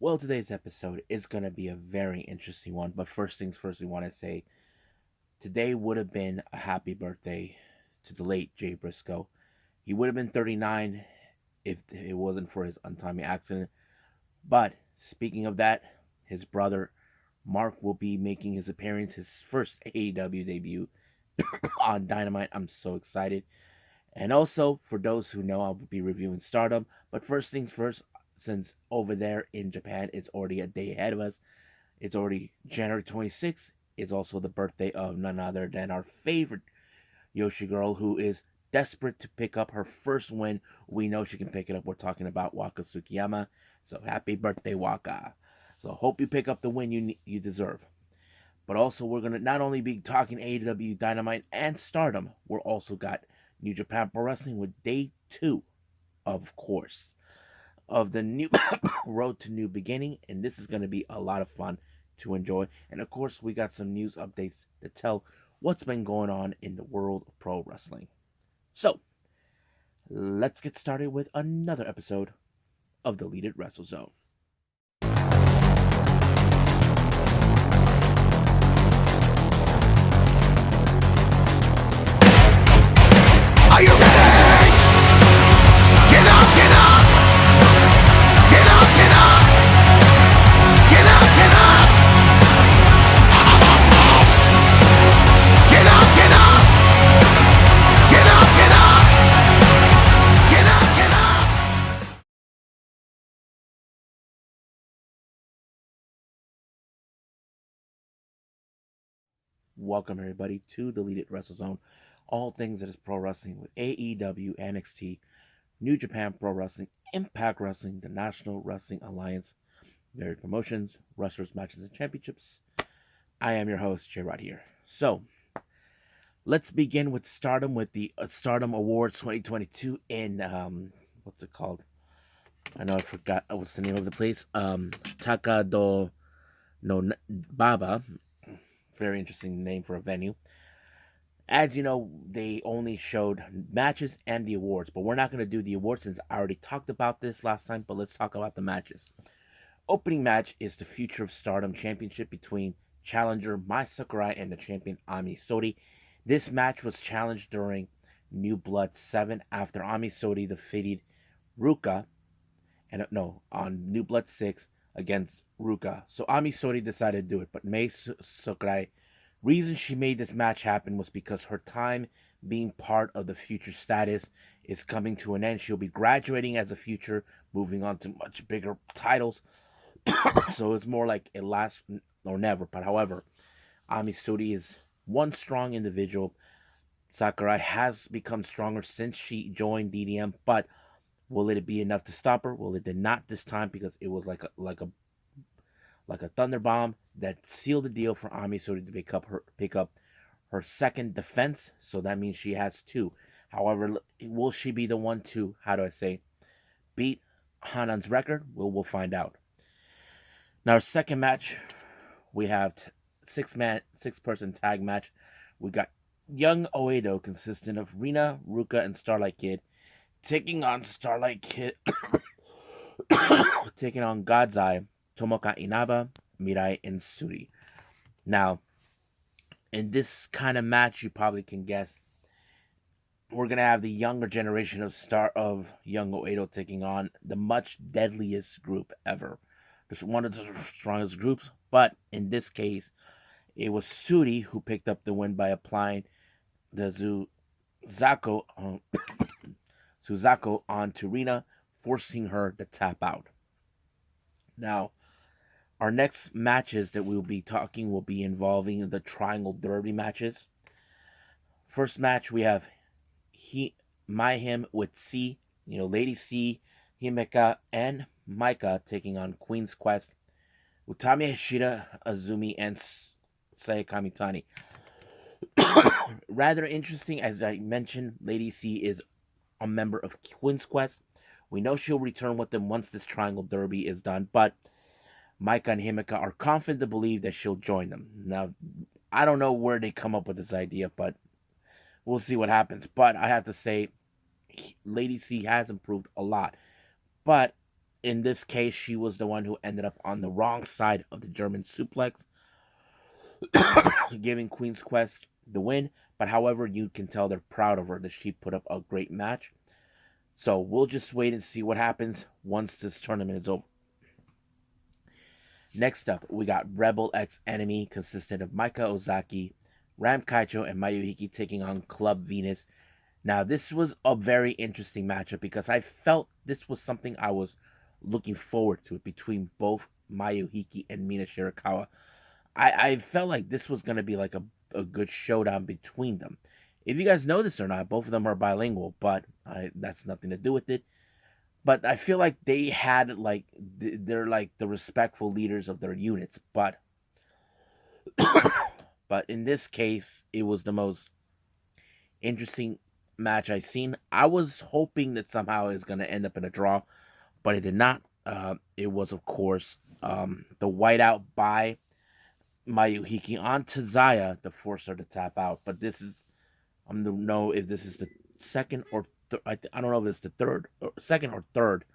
Well, today's episode is going to be a very interesting one, but first things first, we want to say today would have been a happy birthday to the late Jay Briscoe. He would have been 39 if it wasn't for his untimely accident. But speaking of that, his brother Mark will be making his appearance, his first AEW debut on Dynamite. I'm so excited. And also, for those who know, I'll be reviewing Stardom. But first things first, since over there in Japan, it's already a day ahead of us. It's already January 26th. It's also the birthday of none other than our favorite Yoshi girl, who is desperate to pick up her first win. We know she can pick it up. We're talking about Waka Tsukiyama. So happy birthday, Waka. So hope you pick up the win you deserve. But also, we're going to not only be talking AEW Dynamite and Stardom, we're also got New Japan Pro Wrestling with day 2, of course, of the new road to new beginning. And this is going to be a lot of fun to enjoy. And of course, we got some news updates to tell what's been going on in the world of pro wrestling. So, let's get started with another episode of the Deleted Wrestle Zone. Are you ready? Get up, get up! Get up, get up! Get up, get up! Get up, get up! Get up, get up! Get up, get up! Welcome, everybody, to the Deleted Wrestle Zone. All things that is pro wrestling with AEW, NXT, New Japan Pro Wrestling, Impact Wrestling, the National Wrestling Alliance, varied promotions, wrestlers, matches, and championships. I am your host, Jay Rod here. So, let's begin with Stardom, with the Stardom Awards 2022 in, what's it called? I know I forgot what's the name of the place. Takado no Baba. Very interesting name for a venue. As you know, they only showed matches and the awards, but we're not going to do the awards since I already talked about this last time, but let's talk about the matches. Opening match is the Future of Stardom Championship between challenger Mai Sakurai and the champion Ami Sourei. This match was challenged during New Blood 7 after Ami Sourei defeated Ruka, and no, on New Blood 6 against Ruka. So Ami Sourei decided to do it, but Mai Sakurai reason she made this match happen was because her time being part of the future status is coming to an end. She'll be graduating as a future, moving on to much bigger titles. So it's more like it last or never. But however, Ami Sourei is one strong individual. Sakurai has become stronger since she joined DDM, but will it be enough to stop her? Well, it did not this time because it was like a thunder bomb that sealed the deal for Ami Sourei to pick up her second defense. So that means she has two. However, will she be the one to, how do I say, beat Hanan's record? We'll find out. Now, our second match, we have six-person tag match. We got Young Oedo, consisting of Rina, Ruka, and Starlight Kid, taking on Starlight Kid, taking on God's Eye, Tomoka Inaba, Mirai, and Suri. Now, in this kind of match, you probably can guess we're gonna have the younger generation of Young Oedo taking on the much deadliest group ever. Just one of the strongest groups, but in this case, it was Suri who picked up the win by applying the Suzako onto Rina, forcing her to tap out. Now, our next matches that we'll be talking will be involving the Triangle Derby matches. First match, we have Mayhem with C, Lady C, Himeka, and Maika taking on Queen's Quest, Utami Hashida, Azumi, and Saya Kamitani. Rather interesting, as I mentioned, Lady C is a member of Queen's Quest. We know she'll return with them once this Triangle Derby is done, but Maika and Himeka are confident to believe that she'll join them. Now, I don't know where they come up with this idea, but we'll see what happens. But I have to say, Lady C has improved a lot. But in this case, she was the one who ended up on the wrong side of the German suplex, giving Queen's Quest the win. But however, you can tell they're proud of her that she put up a great match. So we'll just wait and see what happens once this tournament is over. Next up, we got Rebel X Enemy, consistent of Maika Ozaki, Ram Kaicho, and Mayuhiki taking on Club Venus. Now, this was a very interesting matchup because I felt this was something I was looking forward to between both Mayuhiki and Mina Shirakawa. I felt like this was going to be like a good showdown between them. If you guys know this or not, both of them are bilingual, but that's nothing to do with it. But I feel like they had like they're like the respectful leaders of their units, but but in this case, it was the most interesting match I've seen. I was hoping that somehow it's going to end up in a draw, but it did not. It was, of course, the whiteout by Mayuhiki onto Zaya to force her to tap out. But this is, I don't know if this is the second or I don't know if it's the second or third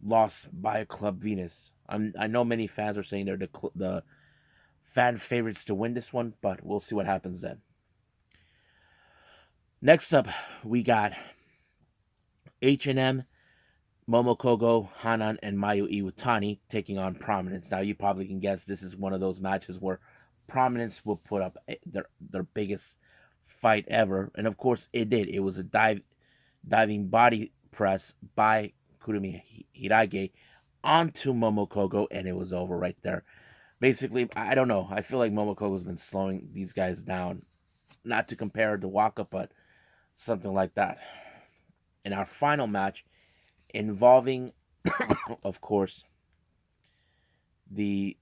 loss by Club Venus. I know many fans are saying they're the fan favorites to win this one, but we'll see what happens then. Next up, we got H&M, Momokogo, Hanan, and Mayu Iwatani taking on Prominence. Now, you probably can guess this is one of those matches where Prominence will put up their biggest fight ever. And, of course, it did. It was a diving body press by Kurumi Hirage onto Momokogo, and it was over right there. Basically, I don't know. I feel like Momokogo's been slowing these guys down. Not to compare to Waka, but something like that. In our final match, involving, of course, the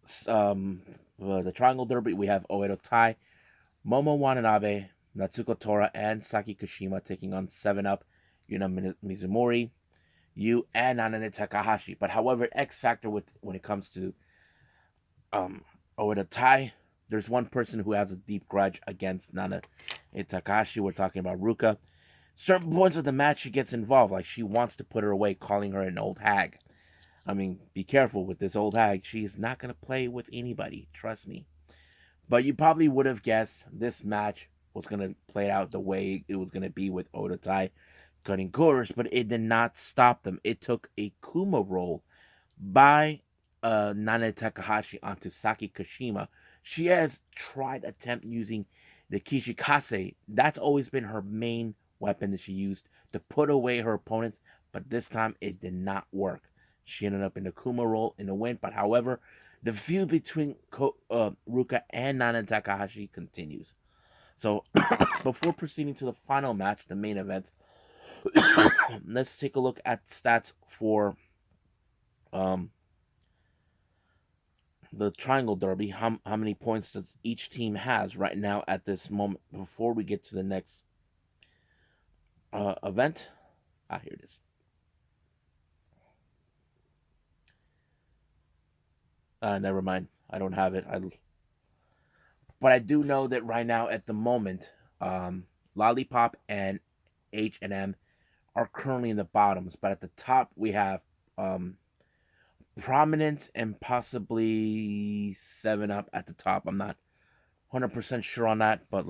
Triangle Derby, we have Oedo Tai, Momo Watanabe, Natsuko Tora, and Saki Kashima taking on 7-Up, Yuna Mizumori, Yu, and Nanane Takahashi. But however, X Factor when it comes to Oedo Tai, there's one person who has a deep grudge against Nana Takahashi. We're talking about Ruka. Certain points of the match, she gets involved. Like, she wants to put her away, calling her an old hag. I mean, be careful with this old hag. She is not going to play with anybody. Trust me. But you probably would have guessed this match was going to play out the way it was going to be with Oedo Tai cutting corners. But it did not stop them. It took a Kuma roll by Nana Takahashi onto Saki Kashima. She has tried attempt using the Kishikase. That's always been her main weapon that she used to put away her opponents, but this time it did not work. She ended up in the Kuma roll in the win, but however, the feud between Ruka and Nana Takahashi continues. So, before proceeding to the final match, the main event, let's take a look at stats for the Triangle Derby. How many points does each team has right now at this moment before we get to the next event? Here it is. Never mind. I don't have it. But I do know that right now at the moment, Lollipop and H&M are currently in the bottoms. But at the top, we have Prominence and possibly 7-Up at the top. I'm not 100% sure on that, but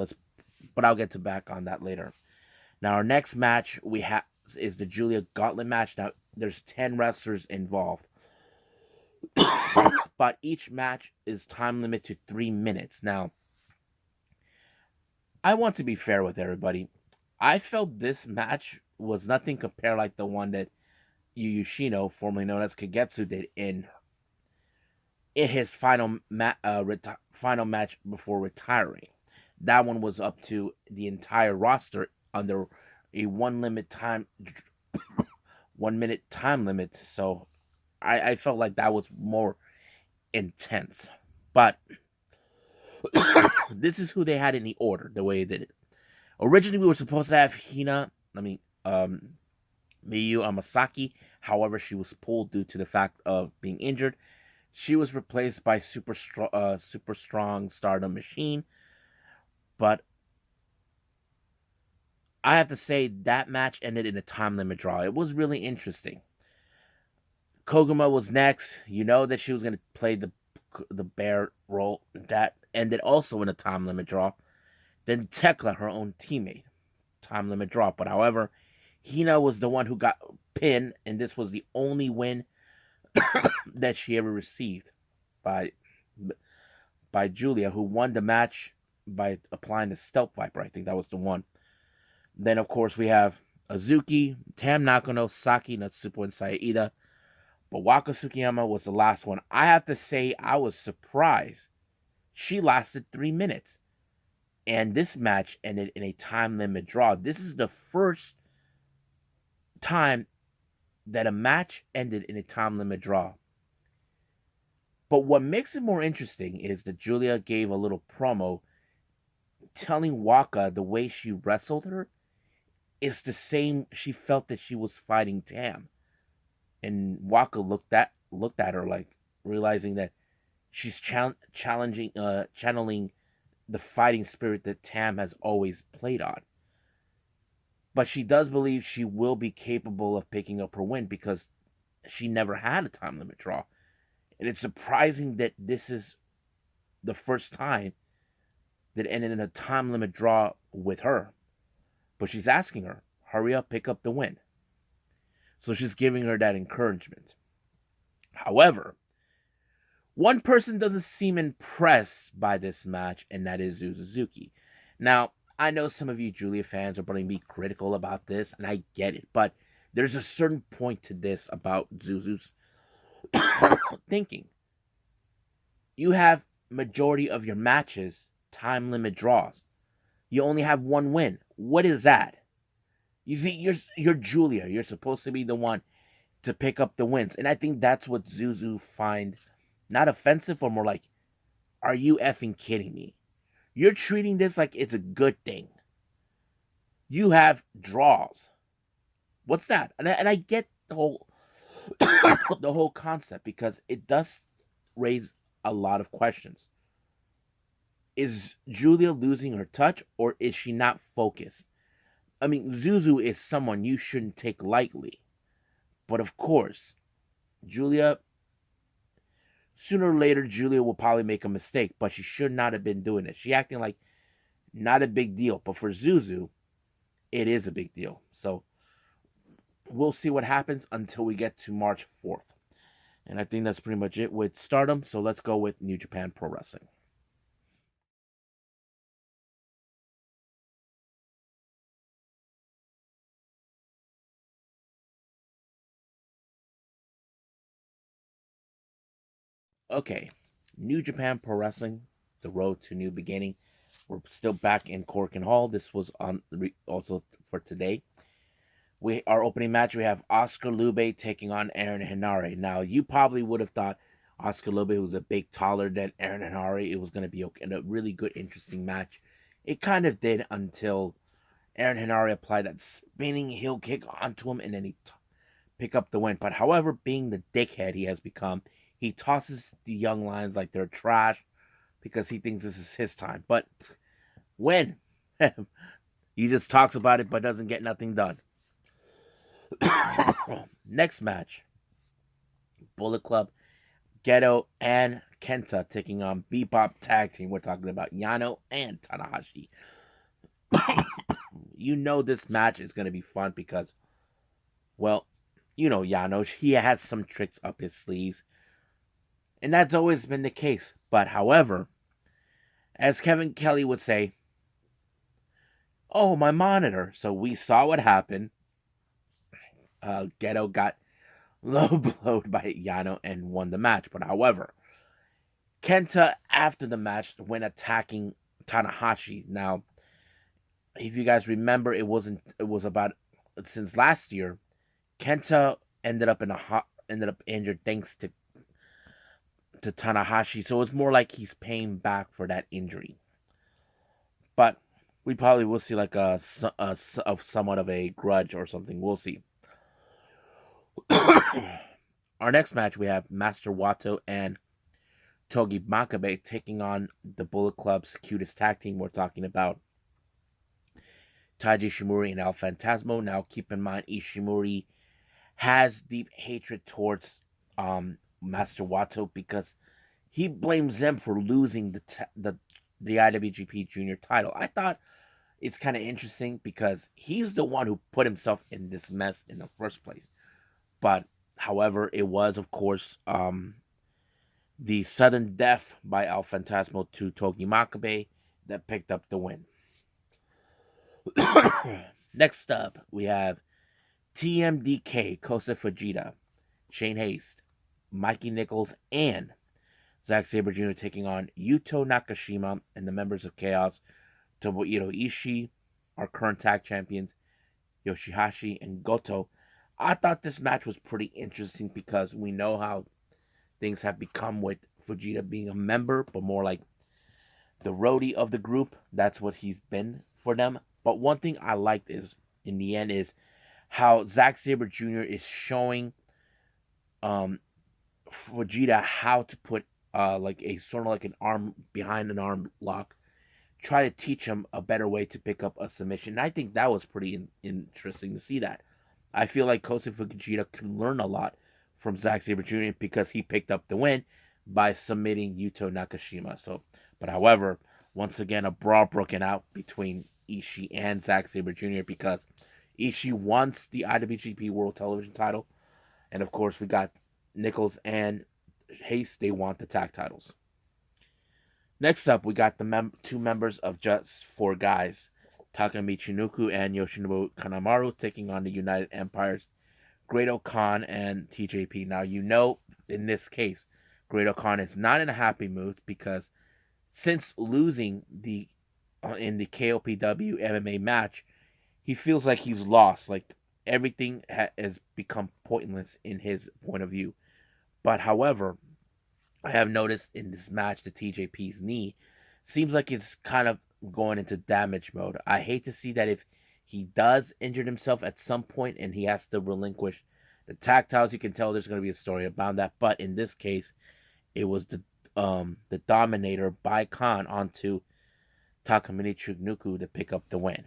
I'll get back on that later. Now, our next match we have is the Julia Gauntlet match. Now, there's 10 wrestlers involved. But each match is time limited to 3 minutes. Now, I want to be fair with everybody. I felt this match was nothing compared like the one that Yu Yoshino, formerly known as Kagetsu, did in his final match before retiring. That one was up to the entire roster under a 1 minute time limit. So I felt like that was more intense. But this is who they had in the order, the way they did it. Originally, we were supposed to have Miyu Amasaki. However, she was pulled due to the fact of being injured. She was replaced by super strong Stardom Machine. But I have to say that match ended in a time limit draw. It was really interesting. Koguma was next. You know that she was going to play the bear role. That ended also in a time limit draw. Then Tekla, her own teammate, time limit draw. But however, Hina was the one who got pinned, and this was the only win that she ever received by Julia, who won the match by applying the Stealth Viper. I think that was the one. Then, of course, we have Azuki, Tam Nakano, Saki, Natsuko, and Saida. But Waka Tsukiyama was the last one. I have to say, I was surprised. She lasted 3 minutes. And this match ended in a time limit draw. This is the first time that a match ended in a time limit draw. But what makes it more interesting is that Julia gave a little promo telling Waka the way she wrestled her is the same. She felt that she was fighting Tam. And Waka looked at her like realizing that she's channeling the fighting spirit that Tam has always played on. But she does believe she will be capable of picking up her win because she never had a time limit draw. And it's surprising that this is the first time that ended in a time limit draw with her. But she's asking her, hurry up, pick up the win. So she's giving her that encouragement. However, one person doesn't seem impressed by this match, and that is Suzuki. Now, I know some of you Julia fans are going to be critical about this, and I get it. But there's a certain point to this about Zuzu's thinking. You have majority of your matches time limit draws. You only have one win. What is that? You see, you're Julia. You're supposed to be the one to pick up the wins. And I think that's what Zuzu finds not offensive, but more like, are you effing kidding me? You're treating this like it's a good thing. You have draws. What's that? And I get the whole the whole concept because it does raise a lot of questions. Is Julia losing her touch or is she not focused? I mean, Zuzu is someone you shouldn't take lightly. But of course, Julia, sooner or later, Julia will probably make a mistake, but she should not have been doing it. She acting like not a big deal. But for Zuzu, it is a big deal. So we'll see what happens until we get to March 4th. And I think that's pretty much it with Stardom. So let's go with New Japan Pro Wrestling. Okay, New Japan Pro Wrestling, the road to new beginning. We're still back in Cork and Hall. This was on also for today. Our opening match, we have Oscar Lube taking on Aaron Henare. Now, you probably would have thought Oscar Lube, who's a bit taller than Aaron Henare, it was going to be okay, a really good, interesting match. It kind of did until Aaron Henare applied that spinning heel kick onto him, and then he picked up the win. But however, being the dickhead he has become, he tosses the young lions like they're trash because he thinks this is his time. But when? He just talks about it but doesn't get nothing done. Next match, Bullet Club, Geto, and Kenta taking on Bebop Tag Team. We're talking about Yano and Tanahashi. You know this match is going to be fun because, well, you know Yano, he has some tricks up his sleeves. And that's always been the case. But however, as Kevin Kelly would say, oh, my monitor. So we saw what happened. Geto got low blowed by Yano and won the match. But however, Kenta after the match went attacking Tanahashi. Now, if you guys remember, it was about since last year. Kenta ended up injured thanks to Tanahashi. So it's more like he's paying back for that injury. But we probably will see like a somewhat of a grudge or something. We'll see. Our next match, we have Master Wato and Togi Makabe taking on the Bullet Club's cutest tag team. We're talking about Taiji Ishimori and El Phantasmo. Now, keep in mind, Ishimori has deep hatred towards Master Wato, because he blames them for losing the IWGP Junior title. I thought it's kind of interesting because he's the one who put himself in this mess in the first place. But however, it was of course the sudden death by El Fantasmo to Togi Makabe that picked up the win. Next up, we have TMDK, Kosa Fujita, Shane Haste, Mikey Nichols, and Zack Sabre Jr. taking on Yuto Nakashima and the members of Chaos, Tomohiro Ishii, our current tag champions, Yoshihashi and Goto. I thought this match was pretty interesting because we know how things have become with Fujita being a member, but more like the roadie of the group. That's what he's been for them. But one thing I liked is, in the end, is how Zack Sabre Jr. is showing Fujita how to put like a sort of like an arm behind an arm lock. Try to teach him a better way to pick up a submission. And I think that was pretty interesting to see that. I feel like Kosa Fujita can learn a lot from Zack Sabre Jr. because he picked up the win by submitting Yuto Nakashima. But however, once again, a brawl broken out between Ishii and Zack Sabre Jr. because Ishii wants the IWGP World Television title, and of course we got Nichols and Haste. They want the tag titles. Next up, we got the two members of Just Four Guys, Taka Michinoku and Yoshinobu Kanemaru, taking on the United Empire's Great-O-Khan and TJP. Now, you know, in this case, Great-O-Khan is not in a happy mood because since losing in the KOPW MMA match, he feels like he's lost. Like, everything has become pointless in his point of view. But, however, I have noticed in this match the TJP's knee seems like it's kind of going into damage mode. I hate to see that if he does injure himself at some point and he has to relinquish the tactiles. You can tell there's going to be a story about that. But in this case, it was the Dominator by Khan onto Takamine Nuku to pick up the win.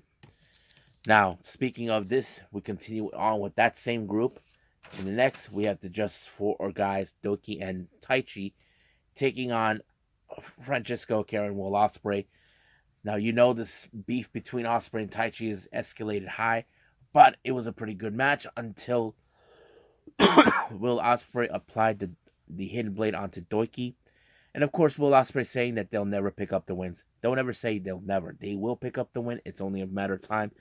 Now, speaking of this, we continue on with that same group. In the next, we have the Just Four Guys, Doki and Taichi, taking on Francisco Karen Will Ospreay. Now, you know this beef between Ospreay and Taichi is escalated high, but it was a pretty good match until Will Ospreay applied the hidden blade onto Doki. And of course, Will Ospreay saying that they'll never pick up the wins. Don't ever say they'll never. They will pick up the win. It's only a matter of time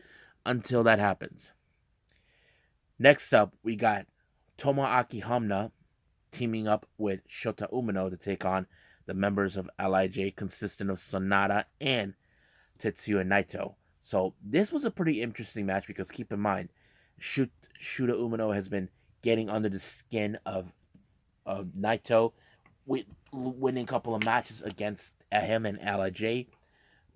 until that happens. Next up, we got Tomoaki Hamna teaming up with Shota Umino to take on the members of LIJ, consisting of Sonata and Tetsuya Naito. So this was a pretty interesting match because keep in mind, Shota Umino has been getting under the skin of Naito, winning a couple of matches against him and LIJ.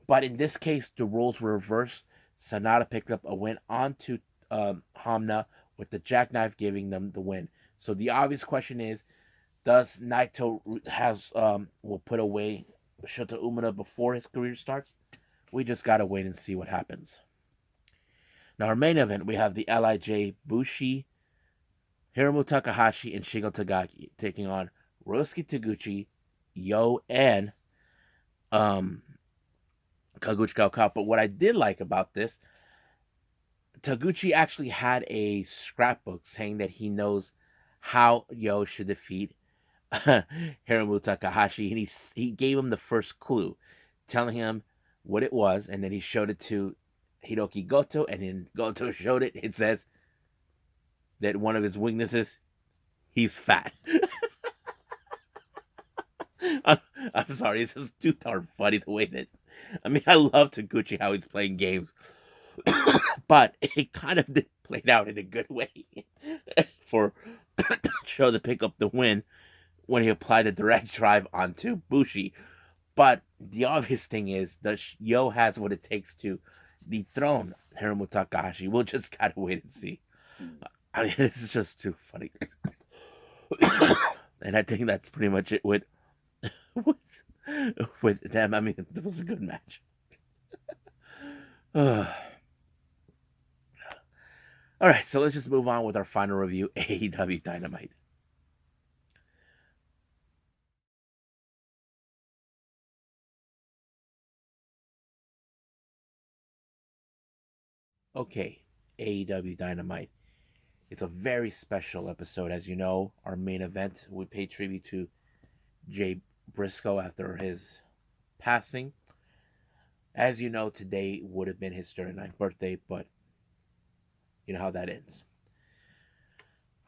But in this case, the roles were reversed. Sonata picked up a win onto Hamna, with the jackknife giving them the win. So the obvious question is, does Naito will put away Shota Umino before his career starts? We just gotta wait and see what happens. Now, our main event, we have the LIJ Bushi, Hiromu Takahashi, and Shingo Takagi taking on Ryosuke Taguchi, Yo, and Kaguchika Okada. But what I did like about this, Taguchi actually had a scrapbook saying that he knows how Yo should defeat Hiromu Takahashi, and he gave him the first clue, telling him what it was, and then he showed it to Hiroki Goto, and then Goto showed it. It says that one of his weaknesses, he's fat. I'm sorry, it's just too darn funny the way that, I mean, I love Taguchi, how he's playing games, but it kind of played out in a good way for Show to pick up the win when he applied a direct drive onto Bushi. But the obvious thing is that Yo has what it takes to dethrone Hiromu Takahashi. We'll just gotta wait and see. I mean, this is just too funny. And I think that's pretty much it with them. I mean, it was a good match. Alright, so let's just move on with our final review, AEW Dynamite. Okay, AEW Dynamite. It's a very special episode. As you know, our main event, we pay tribute to Jay Briscoe after his passing. As you know, today would have been his 39th birthday, but you know how that ends.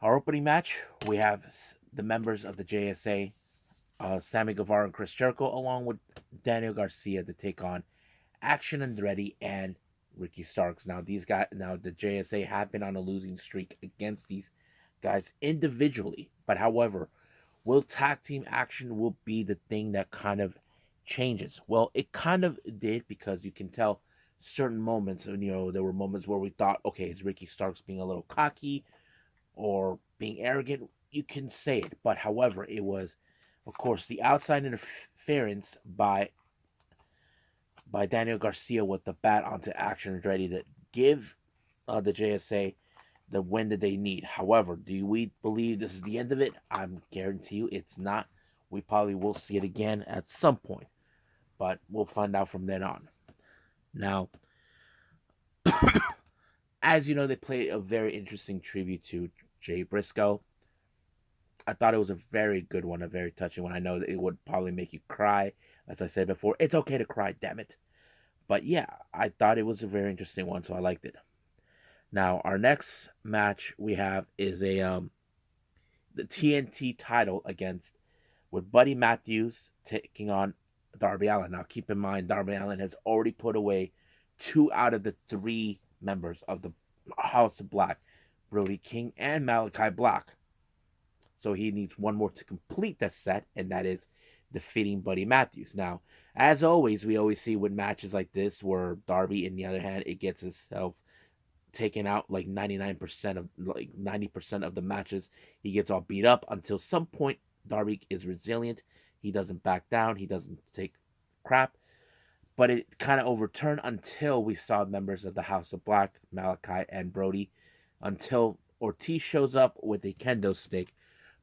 Our opening match, we have the members of the JSA, Sammy Guevara and Chris Jericho, along with Daniel Garcia to take on Action Andretti and Ricky Starks. Now the JSA have been on a losing streak against these guys individually, but however, will tag team action will be the thing that kind of changes. Well, it kind of did because you can tell certain moments, and there were moments where we thought, okay, is Ricky Starks being a little cocky or being arrogant? You can say it, but however, it was, of course, the outside interference by Daniel Garcia with the bat onto Action Andretti to give the JSA the win that they need. However, do we believe this is the end of it? I'm guarantee you it's not. We probably will see it again at some point, but we'll find out from then on. Now, as you know, they played a very interesting tribute to Jay Briscoe. I thought it was a very good one, a very touching one. I know that it would probably make you cry. As I said before, it's okay to cry, damn it. But yeah, I thought it was a very interesting one, so I liked it. Now, our next match we have is the TNT title against with Buddy Matthews taking on Darby Allin. Now, keep in mind, Darby Allin has already put away 2 out of the 3 members of the House of Black, Brody King and Malachi Black. So he needs one more to complete that set, and that is defeating Buddy Matthews. Now, as always, we always see with matches like this where Darby, in the other hand, it gets himself taken out like 90% of the matches. He gets all beat up until some point Darby is resilient. He doesn't back down. He doesn't take crap. But it kind of overturned until we saw members of the House of Black, Malachi and Brody, until Ortiz shows up with a kendo stick.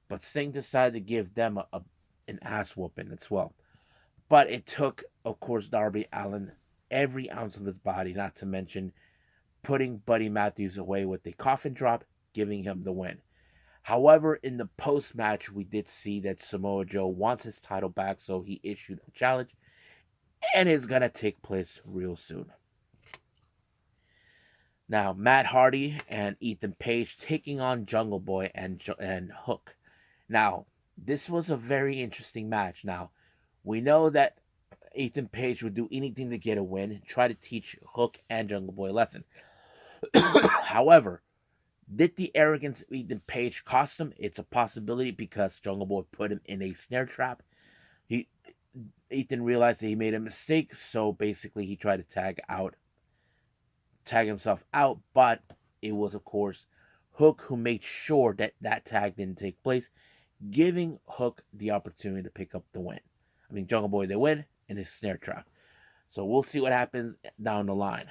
But Sting decided to give them an ass whooping as well. But it took, of course, Darby Allin every ounce of his body, not to mention putting Buddy Matthews away with a coffin drop, giving him the win. However, in the post match, we did see that Samoa Joe wants his title back, so he issued a challenge, and it's going to take place real soon. Now, Matt Hardy and Ethan Page taking on Jungle Boy and Hook. Now, this was a very interesting match. Now, we know that Ethan Page would do anything to get a win, try to teach Hook and Jungle Boy a lesson. However, did the arrogance of Ethan Page cost him? It's a possibility because Jungle Boy put him in a snare trap. Ethan realized that he made a mistake, so basically he tried to tag himself out, but it was, of course, Hook who made sure that that tag didn't take place, giving Hook the opportunity to pick up the win. I mean, Jungle Boy, they win in his snare trap. So we'll see what happens down the line.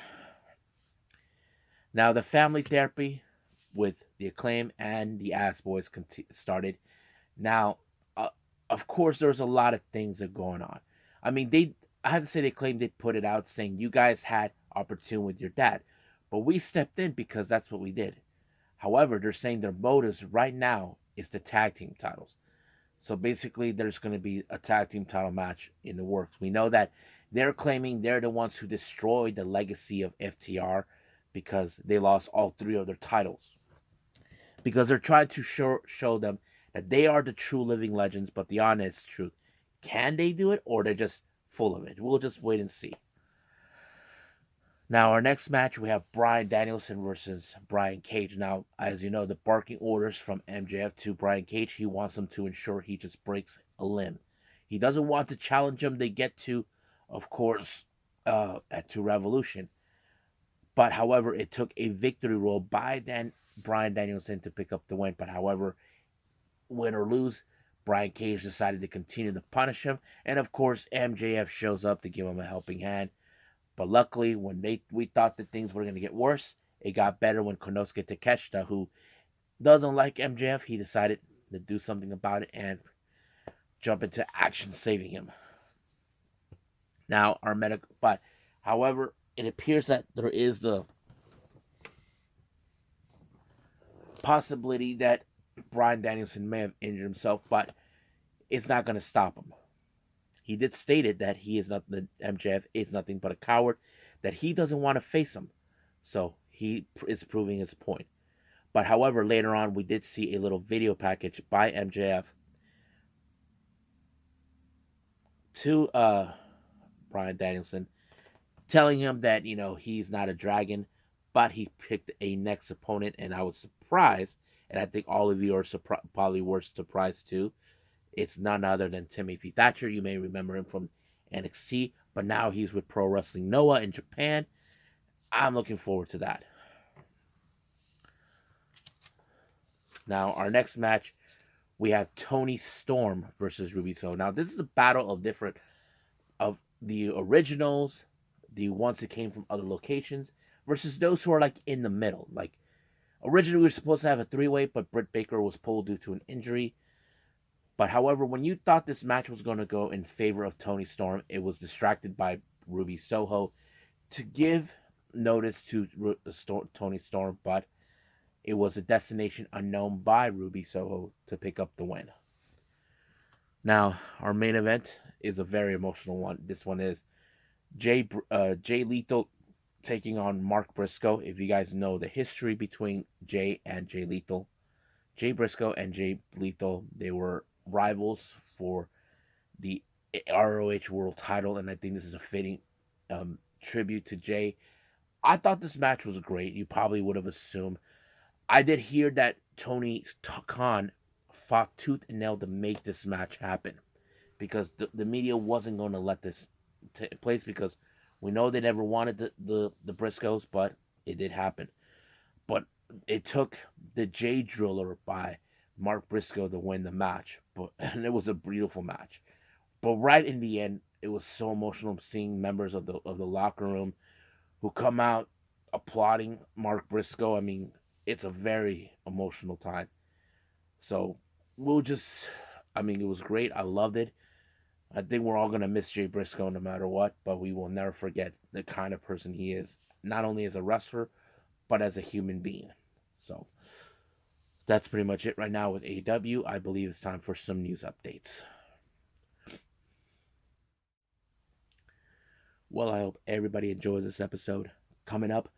Now, the family therapy with the Acclaim and the Ass Boys started. Now, of course, there's a lot of things that are going on. I mean, I have to say, the Acclaim did put it out saying you guys had opportunity with your dad, but we stepped in because that's what we did. However, they're saying their motives right now is the tag team titles. So basically, there's going to be a tag team title match in the works. We know that they're claiming they're the ones who destroyed the legacy of FTR because they lost all 3 of their titles. Because they're trying to show them that they are the true living legends, but the honest truth, can they do it or they're just full of it? We'll just wait and see. Now, our next match, we have Bryan Danielson versus Brian Cage. Now, as you know, the barking orders from MJF to Brian Cage, he wants him to ensure he just breaks a limb. He doesn't want to challenge him. They get to, of course, to Revolution. But, however, it took a victory roll by Bryan Danielson to pick up the win. But, however, win or lose, Brian Cage decided to continue to punish him. And, of course, MJF shows up to give him a helping hand. But luckily, when we thought that things were going to get worse, it got better when Konosuke Takeshita, who doesn't like MJF, he decided to do something about it and jump into action, saving him. Now, but however, it appears that there is the possibility that Bryan Danielson may have injured himself, but it's not going to stop him. He did stated that he is not the MJF is nothing but a coward, that he doesn't want to face him. So he is proving his point. But however, later on we did see a little video package by MJF to Bryan Danielson, telling him that he's not a dragon, but he picked a next opponent, and I was surprised, and I think all of you are probably were surprised too. It's none other than Timothy Thatcher. You may remember him from NXT, but now he's with Pro Wrestling Noah in Japan. I'm looking forward to that. Now, our next match, we have Toni Storm versus Ruby Soho. Now, this is a battle of the originals, the ones that came from other locations, versus those who are like in the middle. Like, originally we were supposed to have a three-way, but Britt Baker was pulled due to an injury. But however, when you thought this match was going to go in favor of Toni Storm, it was distracted by Ruby Soho to give notice to Toni Storm, but it was a destination unknown by Ruby Soho to pick up the win. Now, our main event is a very emotional one. This one is Jay Lethal taking on Mark Briscoe. If you guys know the history between Jay and Jay Lethal, Jay Briscoe and Jay Lethal, they were rivals for the ROH World Title, and I think this is a fitting tribute to Jay. I thought this match was great. You probably would have assumed. I did hear that Tony Khan fought tooth and nail to make this match happen, because the media wasn't going to let this take place, because we know they never wanted the Briscoes, but it did happen. But it took the Jay Driller by Mark Briscoe to win the match, and it was a beautiful match. But right in the end, it was so emotional seeing members of the locker room who come out applauding Mark Briscoe. I mean, it's a very emotional time. So it was great. I loved it. I think we're all going to miss Jay Briscoe no matter what, but we will never forget the kind of person he is, not only as a wrestler, but as a human being. So that's pretty much it right now with AEW. I believe it's time for some news updates. Well, I hope everybody enjoys this episode. Coming up,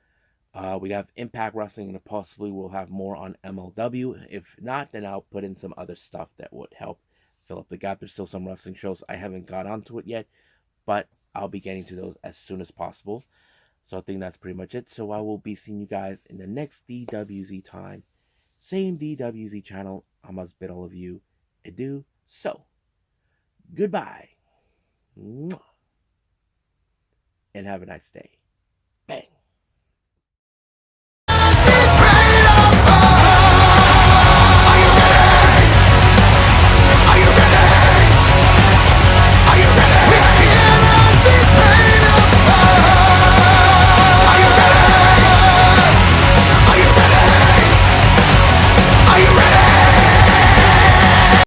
we have Impact Wrestling, and possibly we'll have more on MLW. If not, then I'll put in some other stuff that would help fill up the gap. There's still some wrestling shows I haven't got onto it yet, but I'll be getting to those as soon as possible. So I think that's pretty much it. So I will be seeing you guys in the next DWZ time. Same DWZ channel. I must bid all of you adieu. So, goodbye. And have a nice day.